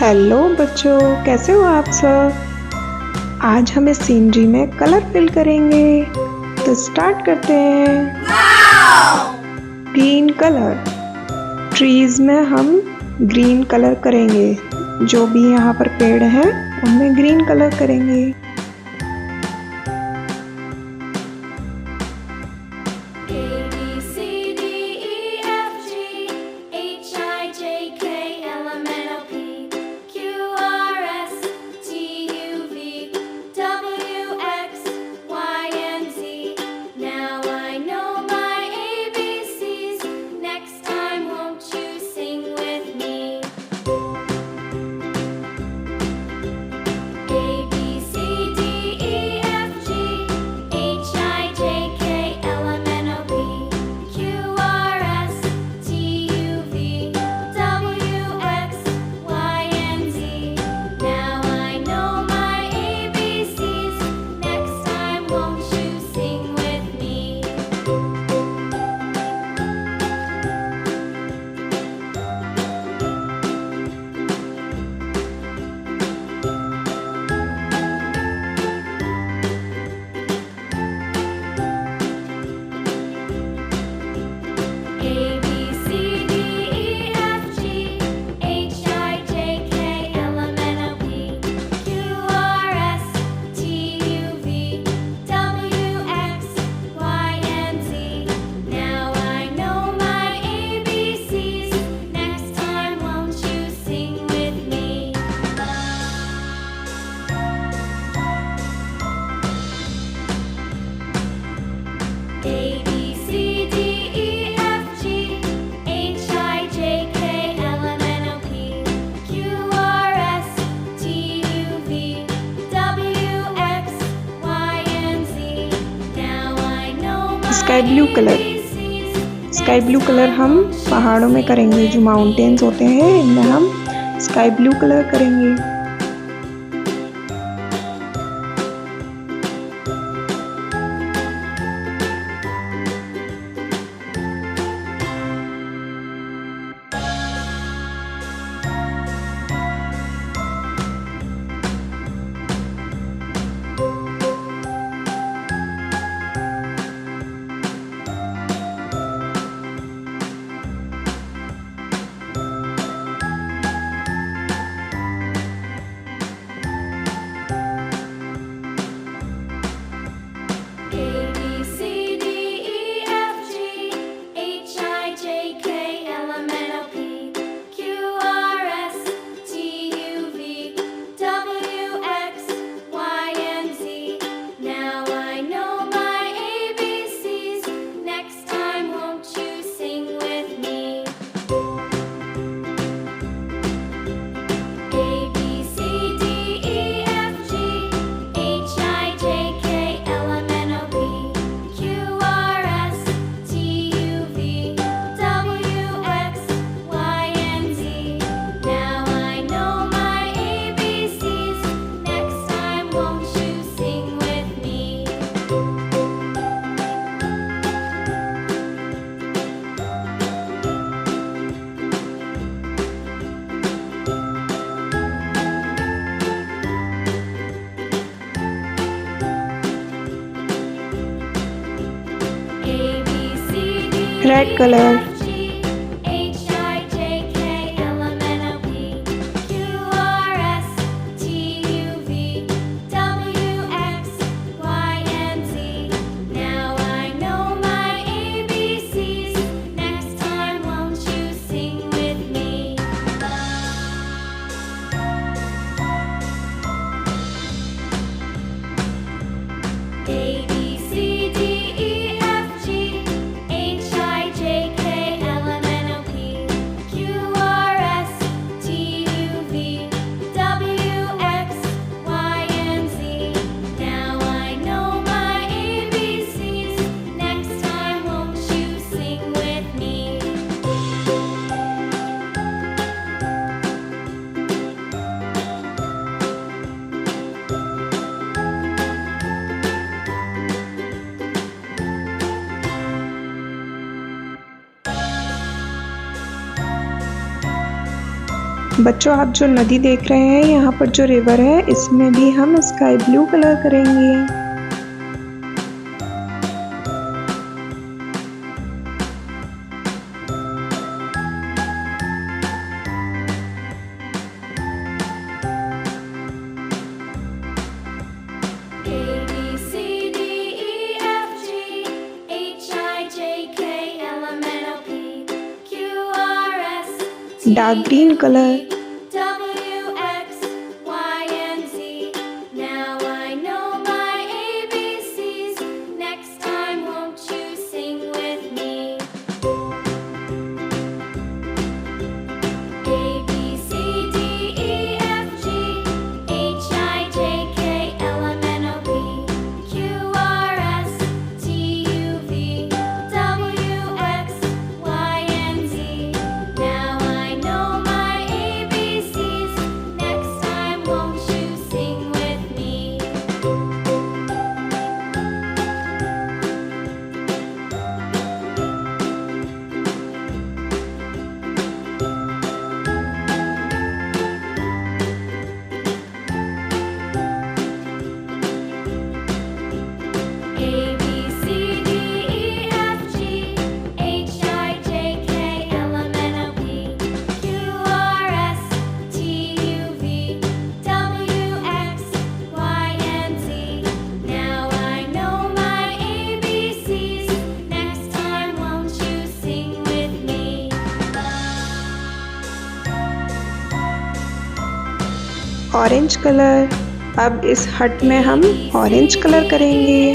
Hello बच्चों, कैसे हो आप सब। आज हम इस सीनरी में कलर फिल करेंगे, तो स्टार्ट करते हैं। ग्रीन कलर, ट्रीज में हम ग्रीन कलर करेंगे। जो भी यहाँ पर पेड़ हैं उनमें ग्रीन कलर करेंगे। Sky blue colour, sky blue colour हम पहाड़ों में करेंगे। जो माउंटेन्स होते हैं इनमें हम स्काई ब्लू कलर करेंगे। रेड कलर, बच्चों आप जो नदी देख रहे हैं, यहाँ पर जो रिवर है, इसमें भी हम स्काई ब्लू कलर करेंगे। Dark green colour, orange colour. अब इस हट में हम ऑरेंज कलर करेंगे।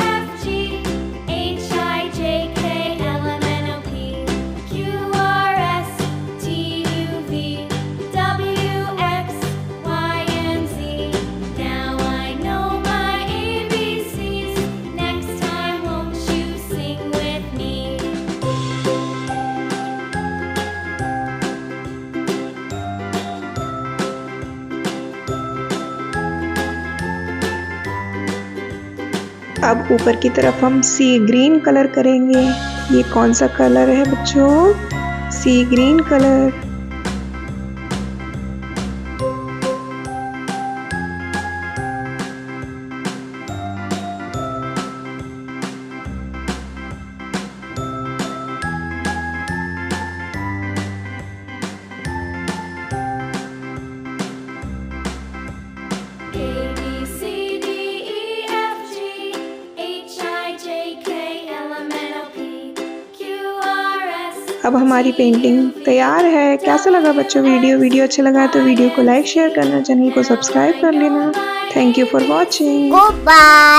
अब ऊपर की तरफ हम सी ग्रीन कलर करेंगे। ये कौन सा कलर है बच्चों? सी ग्रीन कलर। अब हमारी पेंटिंग तैयार है। कैसा लगा बच्चों वीडियो अच्छा लगा तो वीडियो को लाइक शेयर करना, चैनल को सब्सक्राइब कर लेना। Thank you for watching. Goodbye.